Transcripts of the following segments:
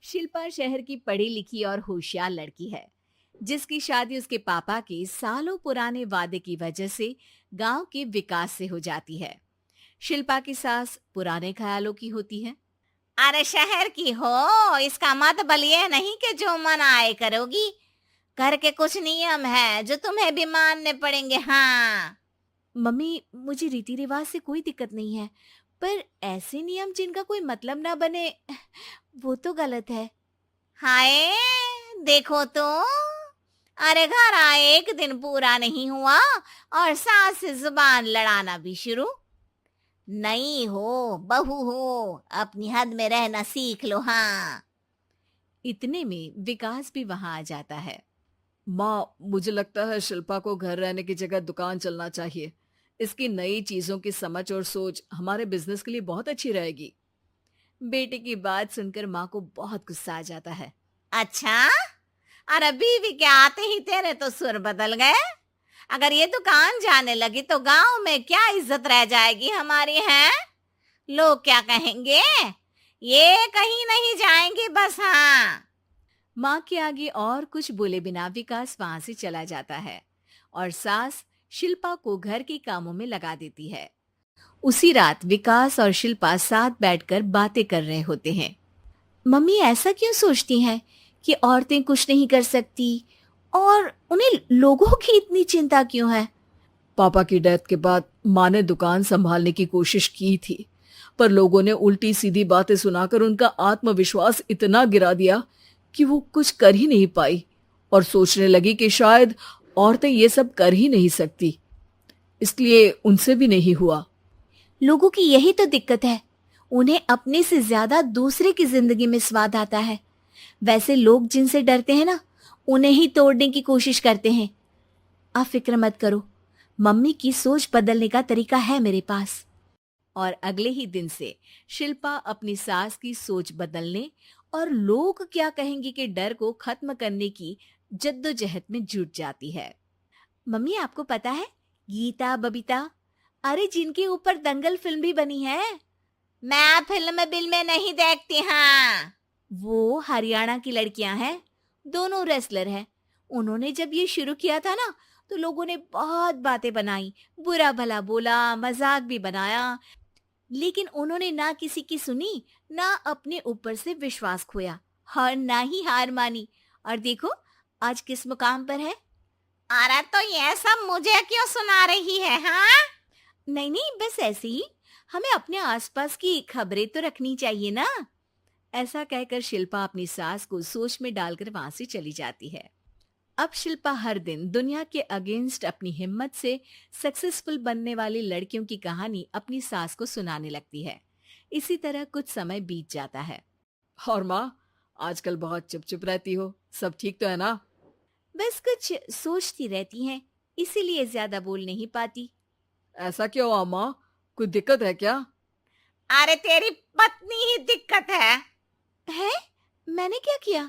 शिल्पा शहर की पढ़ी लिखी और होशियार लड़की है, जिसकी शादी उसके पापा के सालों पुराने वादे की वजह से गांव के विकास से हो जाती है। शिल्पा की सास पुराने ख्यालों की होती है। अरे शहर की हो, इसका मतलब ये नहीं कि जो मन आए करोगी। घर के कुछ नियम है जो तुम्हें भी मानने पड़ेंगे। हाँ। मम्मी, मुझे रीति रिवाज से कोई दिक्कत नहीं है, पर ऐसे नियम जिनका कोई मतलब ना बने, वो तो गलत है। हाय, देखो तो। अरे घर आए एक दिन पूरा नहीं हुआ और सास से जुबान लड़ाना भी शुरू। नहीं हो, बहू हो, अपनी हद में रहना सीख लो। हाँ। इतने में विकास भी वहां आ जाता है। माँ, मुझे लगता है शिल्पा को घर रहने की जगह दुकान चलना चाहिए। इसकी नई चीजों की समझ और सोच हमारे बिजनेस के लिए बहुत अच्छी रहेगी। बेटे की बात सुनकर माँ को बहुत गुस्सा आ जाता है। अच्छा, अरे बीवी के आते ही तेरे तो सुर बदल गए। अगर ये दुकान जाने लगी तो गांव में क्या इज्जत रह जाएगी हमारी है? लोग क्या कहेंगे? ये कहीं नहीं जाएंगी बस। हाँ। माँ के आगे और कुछ बोले बिना विकास वहां से चला जाता है और सास शिल्पा को घर के कामों में लगा देती है। उसी रात विकास और शिल्पा साथ बैठकर बातें कर रहे होते हैं। मम्मी ऐसा क्यों सोचती हैं कि औरतें कुछ नहीं कर सकती, और उन्हें लोगों की इतनी चिंता क्यों है? पापा की डेथ के बाद माँ ने दुकान संभालने की कोशिश की थी, पर लोगों ने उल्टी सीधी बातें सुनाकर उनका आत्मविश्वास इतना गिरा दिया कि वो कुछ कर ही नहीं पाई और सोचने लगी कि शायद औरतें ये सब कर ही नहीं सकती। इसलिए उनसे भी नहीं हुआ। लोगों की यही तो दिक्कत है, उन्हें अपने से ज्यादा दूसरे की जिंदगी में स्वाद आता है। वैसे लोग जिनसे डरते हैं ना, उन्हें ही तोड़ने की कोशिश करते हैं। आप फिक्र मत करो, मम्मी की सोच बदलने का तरीका है मेरे पास। और अगले ही दिन से शिल्पा अपनी सास की सोच बदलने और लोग क्या कहेंगे के डर को खत्म करने की जद्दोजहद में जुट जाती है। मम्मी, आपको पता है, गीता बबीता, अरे जिनके ऊपर दंगल फिल्म भी बनी है, मैं फिल्म बिल में नहीं देखती। हाँ। वो हरियाणा की लड़कियां हैं। दोनों रेसलर हैं। उन्होंने जब ये शुरू किया था ना, तो लोगों ने बहुत बातें बनाई, बुरा भला बोला, मजाक भी बनाया, लेकिन उन्होंने ना किसी की सुनी, ना अपने ऊपर से विश्वास खोया और ना ही हार मानी। और देखो आज किस मुकाम पर है। अरे तो ये सब मुझे क्यों सुना रही है? हाँ। नहीं नहीं, बस ऐसे ही, हमें अपने आसपास की खबरें तो रखनी चाहिए ना। ऐसा कहकर शिल्पा अपनी सास को सोच में डालकर वहां से चली जाती है। अब शिल्पा हर दिन दुनिया के अगेंस्ट अपनी हिम्मत से सक्सेसफुल बनने वाली लड़कियों की कहानी अपनी सास को सुनाने लगती है। इसी तरह कुछ समय बीत जाता है। और माँ, आजकल बहुत चुप चुप रहती हो, सब ठीक तो है ना? बस कुछ सोचती रहती हैं, इसीलिए ज्यादा बोल नहीं पाती। ऐसा क्यों हुआ माँ? कोई दिक्कत है क्या? अरे तेरी पत्नी ही दिक्कत है। है? मैंने क्या किया?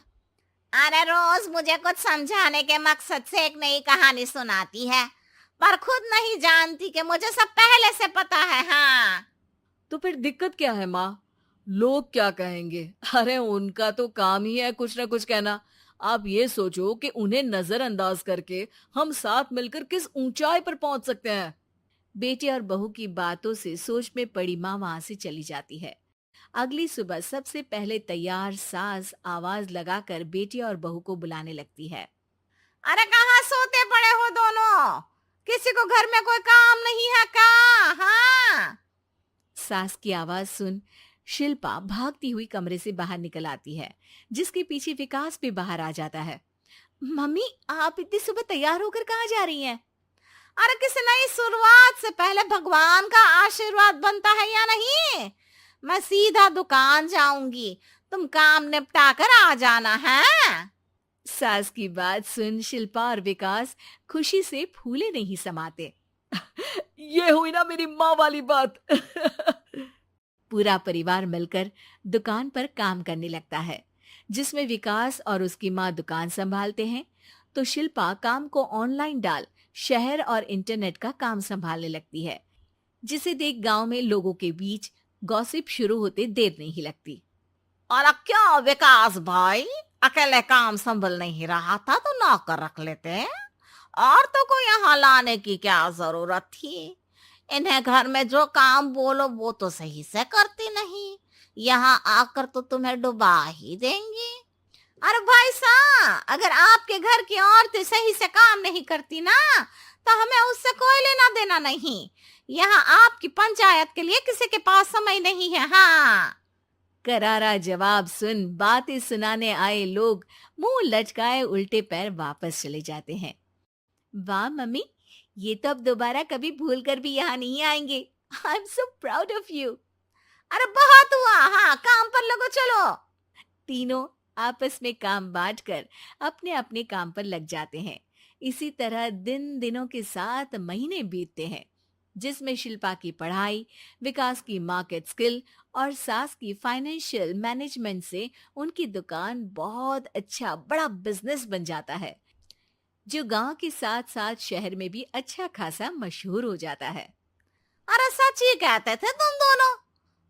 अरे रोज मुझे कुछ समझाने के मकसद से एक नई कहानी सुनाती है, पर खुद नहीं जानती कि मुझे सब पहले से पता है। हाँ। तो फिर दिक्कत क्या है माँ? लोग क्या कहेंगे? अरे उनका तो काम ही है कुछ ना कुछ कहना। आप ये सोचो कि उन्हें नजरअंदाज करके हम साथ मिलकर किस ऊंचाई पर पहुंच सकते हैं। बेटे और बहू की बातों से सोच में पड़ी माँ वहां से चली जाती है। अगली सुबह सबसे पहले तैयार सास आवाज लगाकर बेटी और बहू को बुलाने लगती है। अरे कहाँ सोते पड़े हो दोनों? किसी को घर में कोई काम नहीं है का? हाँ। सास की आवाज सुन शिल्पा भागती हुई कमरे से बाहर निकल आती है, जिसके पीछे विकास भी बाहर आ जाता है। मम्मी, आप इतनी सुबह तैयार होकर कहाँ जा रही हैं? अरे किसी नई शुरुआत से पहले भगवान का आशीर्वाद बनता है या नहीं? मैं सीधा दुकान जाऊंगी, तुम काम निपटा कर आ जाना है। सास की बात सुन शिल्पा और विकास खुशी से फूले नहीं समाते। ये हुई ना मेरी माँ वाली बात। पूरा परिवार मिलकर दुकान पर काम करने लगता है, जिसमें विकास और उसकी माँ दुकान संभालते हैं, तो शिल्पा काम को ऑनलाइन डाल शहर और इंटरनेट का काम संभालने लगती है, जिसे देख गांव में लोगों के बीच गॉसिप शुरू होते देर नहीं लगती। और क्या विकास भाई, अकेले काम संभल नहीं रहा था तो नौकर रख लेते, औरतों को यहाँ लाने की क्या जरूरत थी। इन्हें घर में जो काम बोलो वो तो सही से करती नहीं, यहाँ आकर तो तुम्हें डुबा ही देंगी। अरे भाई साहब, अगर आपके घर की औरतें सही से काम नहीं करती ना तो हमें उससे कोई लेना देना नहीं। यहाँ आपकी पंचायत के लिए किसी के पास समय नहीं है। हाँ, करारा जवाब सुन बातें सुनाने आए लोग मुंह लटकाए उल्टे पैर वापस चले जाते हैं। वाह मम्मी, ये तो अब दोबारा कभी भूल कर भी यहाँ नहीं आएंगे। I am so proud of you. अरे बहुत हुआ, हाँ काम पर लगो चलो। तीनों आपस में काम बांटकर अपने अपने काम पर लग जाते हैं। इसी तरह दिनों के साथ महीने बीतते हैं, जिसमें शिल्पा की पढ़ाई, विकास की मार्केट स्किल और सास की फाइनेंशियल मैनेजमेंट से उनकी दुकान बहुत अच्छा बड़ा बिजनेस बन जाता है, जो गांव के साथ साथ शहर में भी अच्छा खासा मशहूर हो जाता है। अरे सच ही कहते थे तुम दोनों,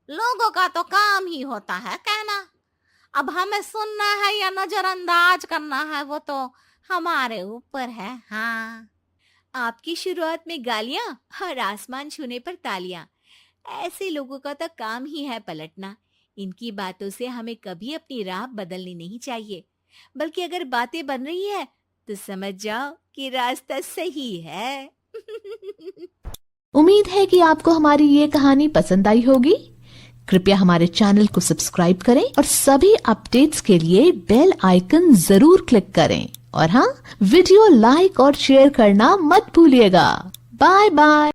लोगों का तो काम ही होता है कहना। अब हमें सुनना है या नजरअंदाज करना है वो तो हमारे ऊपर है। हाँ, आपकी शुरुआत में गालियां और आसमान छूने पर तालियां, ऐसे लोगों का तो काम ही है पलटना। इनकी बातों से हमें कभी अपनी राह बदलनी नहीं चाहिए, बल्कि अगर बातें बन रही है तो समझ जाओ कि रास्ता सही है। उम्मीद है कि आपको हमारी ये कहानी पसंद आई होगी। कृपया हमारे चैनल को सब्सक्राइब करें और सभी अपडेट्स के लिए बेल आइकन जरूर क्लिक करें। और हाँ, वीडियो लाइक और शेयर करना मत भूलिएगा। Bye bye.